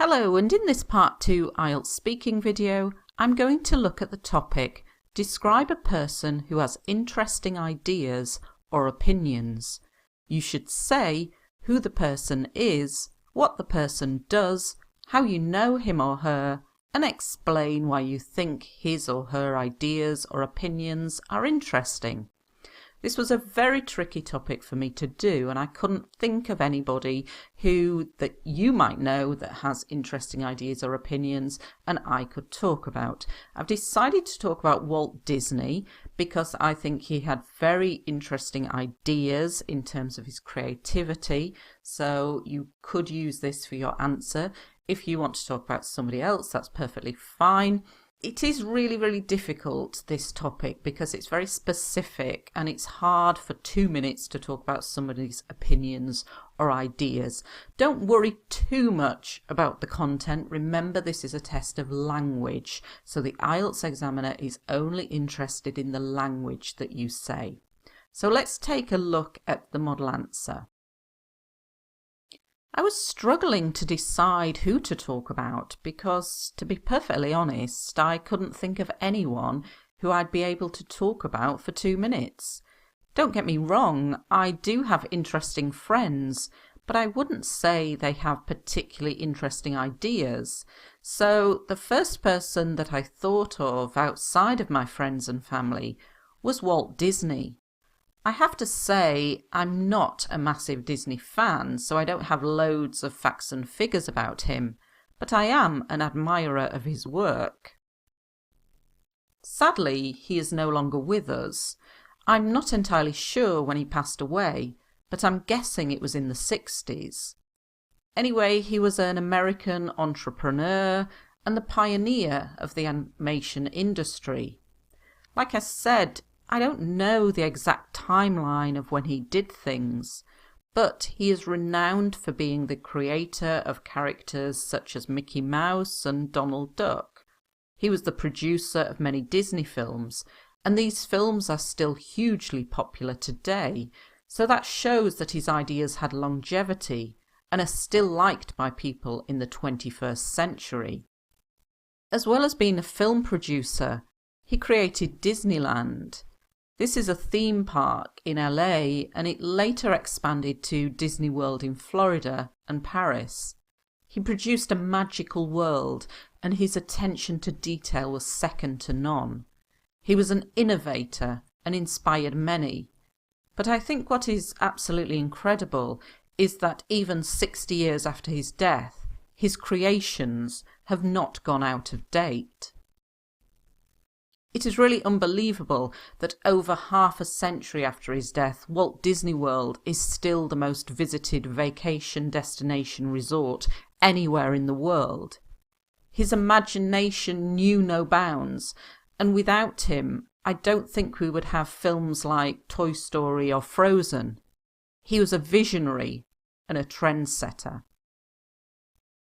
Hello, and in this part 2 IELTS speaking video, I'm going to look at the topic, describe a person who has interesting ideas or opinions. You should say who the person is, what the person does, how you know him or her, and explain why you think his or her ideas or opinions are interesting. This was a very tricky topic for me to do, and I couldn't think of anybody that you might know that has interesting ideas or opinions and I could talk about. I've decided to talk about Walt Disney because I think he had very interesting ideas in terms of his creativity, so you could use this for your answer. If you want to talk about somebody else, that's perfectly fine. It is really difficult, this topic, because it's very specific and it's hard for 2 minutes to talk about somebody's opinions or ideas. Don't worry too much about the content. Remember, this is a test of language, so the IELTS examiner is only interested in the language that you say. So let's take a look at the model answer. I was struggling to decide who to talk about because, to be perfectly honest, I couldn't think of anyone who I'd be able to talk about for 2 minutes. Don't get me wrong, I do have interesting friends, but I wouldn't say they have particularly interesting ideas. So the first person that I thought of outside of my friends and family was Walt Disney. I have to say I'm not a massive Disney fan, so I don't have loads of facts and figures about him, but I am an admirer of his work. Sadly, he is no longer with us. I'm not entirely sure when he passed away, but I'm guessing it was in the 60s. Anyway, he was an American entrepreneur and the pioneer of the animation industry. Like I said, I don't know the exact timeline of when he did things, but he is renowned for being the creator of characters such as Mickey Mouse and Donald Duck. He was the producer of many Disney films, and these films are still hugely popular today, so that shows that his ideas had longevity and are still liked by people in the 21st century. As well as being a film producer, he created Disneyland. This is a theme park in LA, and it later expanded to Disney World in Florida and Paris. He produced a magical world, and his attention to detail was second to none. He was an innovator and inspired many. But I think what is absolutely incredible is that even 60 years after his death, his creations have not gone out of date. It is really unbelievable that over half a century after his death, Walt Disney World is still the most visited vacation destination resort anywhere in the world. His imagination knew no bounds, and without him, I don't think we would have films like Toy Story or Frozen. He was a visionary and a trendsetter.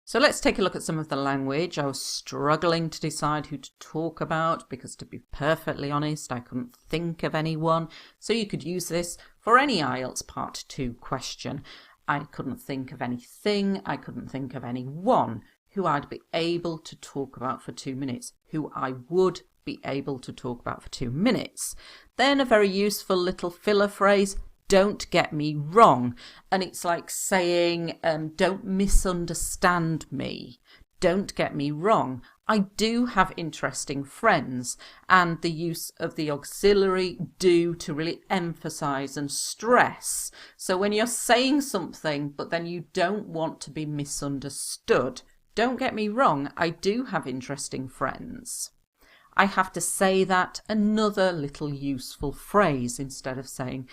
So let's take a look at some of the language. I was struggling to decide who to talk about because, to be perfectly honest, I couldn't think of anyone. So you could use this for any IELTS Part 2 question. I couldn't think of anything. I couldn't think of anyone who I'd be able to talk about for 2 minutes, who I would be able to talk about for 2 minutes. Then a very useful little filler phrase, don't get me wrong. And it's like saying, don't misunderstand me. Don't get me wrong. I do have interesting friends, and the use of the auxiliary do to really emphasize and stress. So when you're saying something, but then you don't want to be misunderstood, don't get me wrong, I do have interesting friends. I have to say that, another little useful phrase, instead of saying,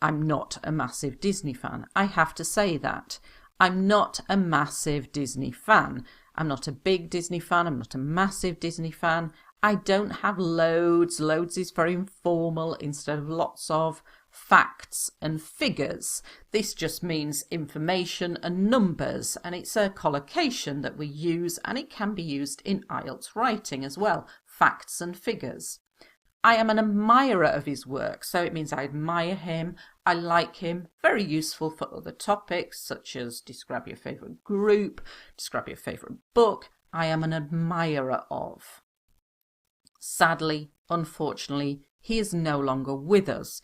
I'm not a massive Disney fan. I have to say that. I'm not a massive Disney fan. I'm not a big Disney fan. I'm not a massive Disney fan. I don't have loads. Loads is very informal instead of lots of facts and figures. This just means information and numbers, and it's a collocation that we use, and it can be used in IELTS writing as well. Facts and figures. I am an admirer of his work, so it means I admire him, I like him. Very useful for other topics, such as describe your favourite group, describe your favourite book. I am an admirer of. Sadly, unfortunately, he is no longer with us.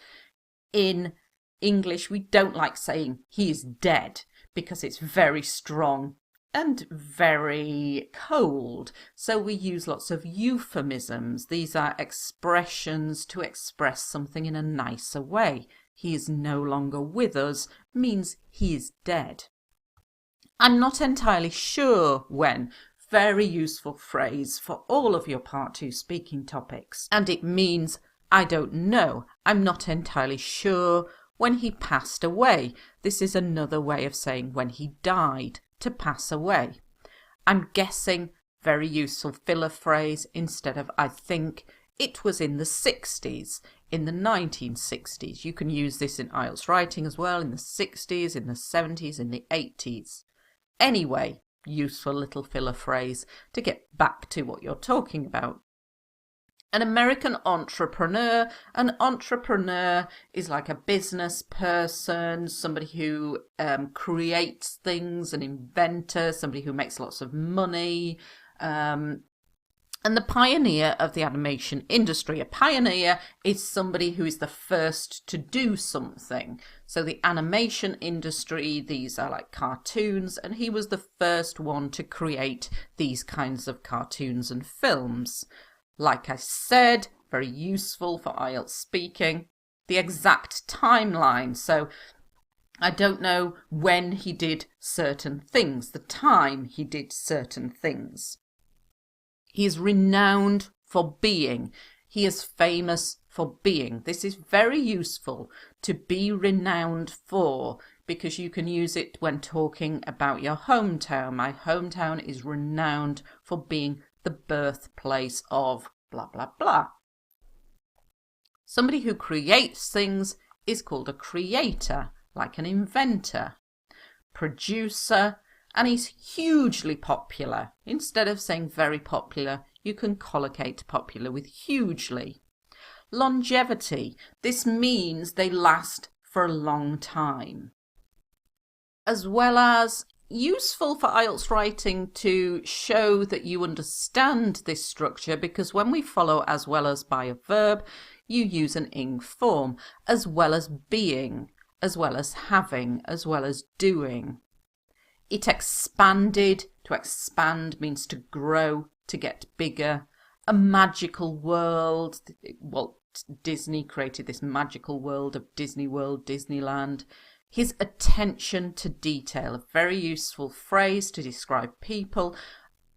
In English, we don't like saying he is dead because it's very strong and very cold. So we use lots of euphemisms. These are expressions to express something in a nicer way. He is no longer with us means he is dead. I'm not entirely sure when. Very useful phrase for all of your Part 2 speaking topics. And it means I don't know. I'm not entirely sure when he passed away. This is another way of saying when he died, to pass away. I'm guessing, very useful filler phrase instead of I think. It was in the 60s, in the 1960s. You can use this in IELTS writing as well, in the 60s, in the 70s, in the 80s. Anyway, useful little filler phrase to get back to what you're talking about. An American entrepreneur. An entrepreneur is like a business person, somebody who creates things, an inventor, somebody who makes lots of money, and the pioneer of the animation industry. A pioneer is somebody who is the first to do something. So the animation industry, these are like cartoons, and he was the first one to create these kinds of cartoons and films. Like I said, very useful for IELTS speaking. The exact timeline. So I don't know when he did certain things, the time he did certain things. He is renowned for being. He is famous for being. This is very useful, to be renowned for, because you can use it when talking about your hometown. My hometown is renowned for being the birthplace of blah, blah, blah. Somebody who creates things is called a creator, like an inventor. Producer, and he's hugely popular. Instead of saying very popular, you can collocate popular with hugely. Longevity. This means they last for a long time. As well as useful for IELTS writing to show that you understand this structure, because when we follow as well as by a verb, you use an ing form, as well as being, as well as having, as well as doing. It expanded. To expand means to grow, to get bigger. A magical world. Walt Disney created this magical world of Disney World, Disneyland. His attention to detail, a very useful phrase to describe people.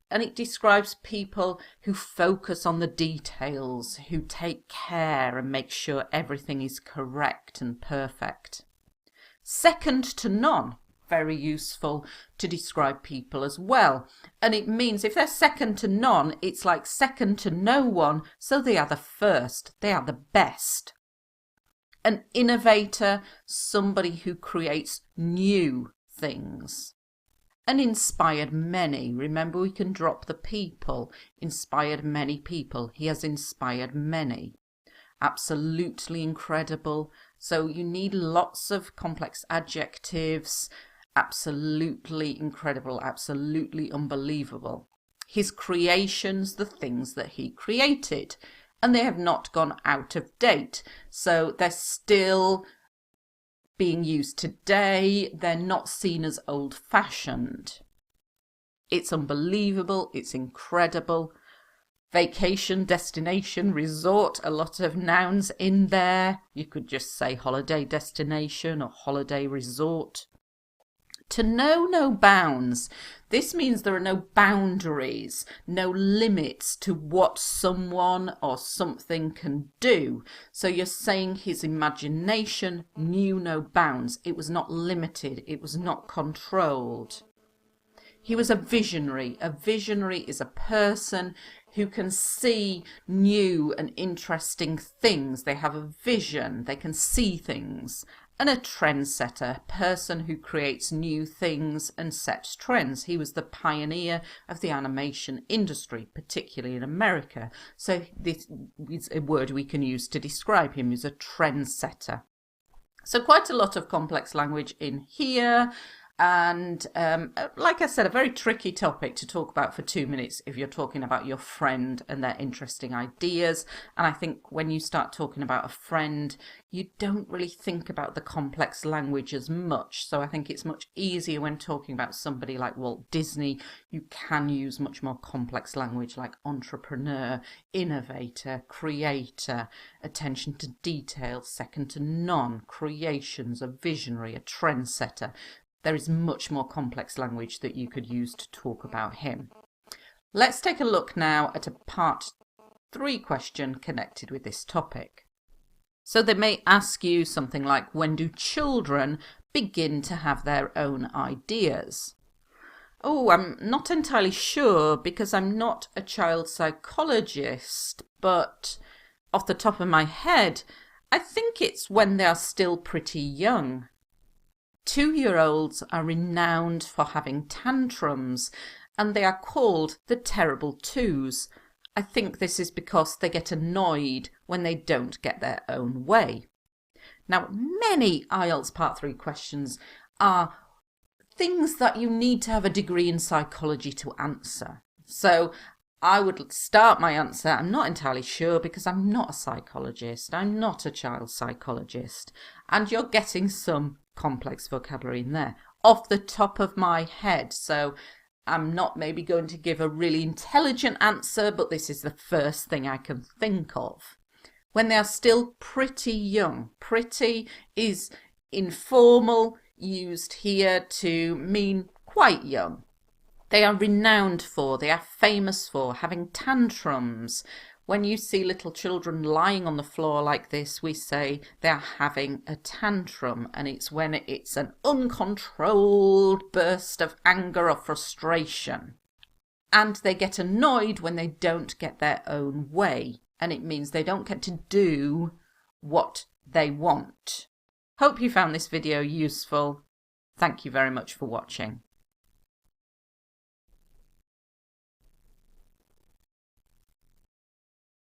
And it describes people who focus on the details, who take care and make sure everything is correct and perfect. Second to none. Very useful to describe people as well. And it means if they're second to none, it's like second to no one, so they are the first, they are the best. An innovator, somebody who creates new things. And inspired many. Remember, we can drop the people. Inspired many people. He has inspired many. Absolutely incredible. So you need lots of complex adjectives. Absolutely incredible, absolutely unbelievable. His creations, the things that he created, and they have not gone out of date. So they're still being used today. They're not seen as old-fashioned. It's unbelievable, it's incredible. Vacation, destination, resort, a lot of nouns in there. You could just say holiday destination or holiday resort. To know no bounds. This means there are no boundaries, no limits to what someone or something can do. So you're saying his imagination knew no bounds. It was not limited. It was not controlled. He was a visionary. A visionary is a person who can see new and interesting things. They have a vision. They can see things. And a trendsetter, a person who creates new things and sets trends. He was the pioneer of the animation industry, particularly in America. So this is a word we can use to describe him as a trendsetter. So quite a lot of complex language in here. And like I said, a very tricky topic to talk about for 2 minutes if you're talking about your friend and their interesting ideas. And I think when you start talking about a friend, you don't really think about the complex language as much. So I think it's much easier when talking about somebody like Walt Disney. You can use much more complex language like entrepreneur, innovator, creator, attention to detail, second to none, creations, a visionary, a trendsetter. There is much more complex language that you could use to talk about him. Let's take a look now at a part 3 question connected with this topic. So they may ask you something like, when do children begin to have their own ideas? Oh, I'm not entirely sure because I'm not a child psychologist, but off the top of my head, I think it's when they are still pretty young. 2-year-olds are renowned for having tantrums, and they are called the terrible twos. I think this is because they get annoyed when they don't get their own way. Now, many IELTS Part 3 questions are things that you need to have a degree in psychology to answer. So I would start my answer, I'm not entirely sure because I'm not a psychologist, I'm not a child psychologist, and you're getting some complex vocabulary in there off the top of my head. So I'm not maybe going to give a really intelligent answer, but this is the first thing I can think of. When they are still pretty young, pretty is informal, used here to mean quite young. They are renowned for, they are famous for having tantrums. When you see little children lying on the floor like this, we say they're having a tantrum, and it's when it's an uncontrolled burst of anger or frustration. And they get annoyed when they don't get their own way, and it means they don't get to do what they want. Hope you found this video useful. Thank you very much for watching.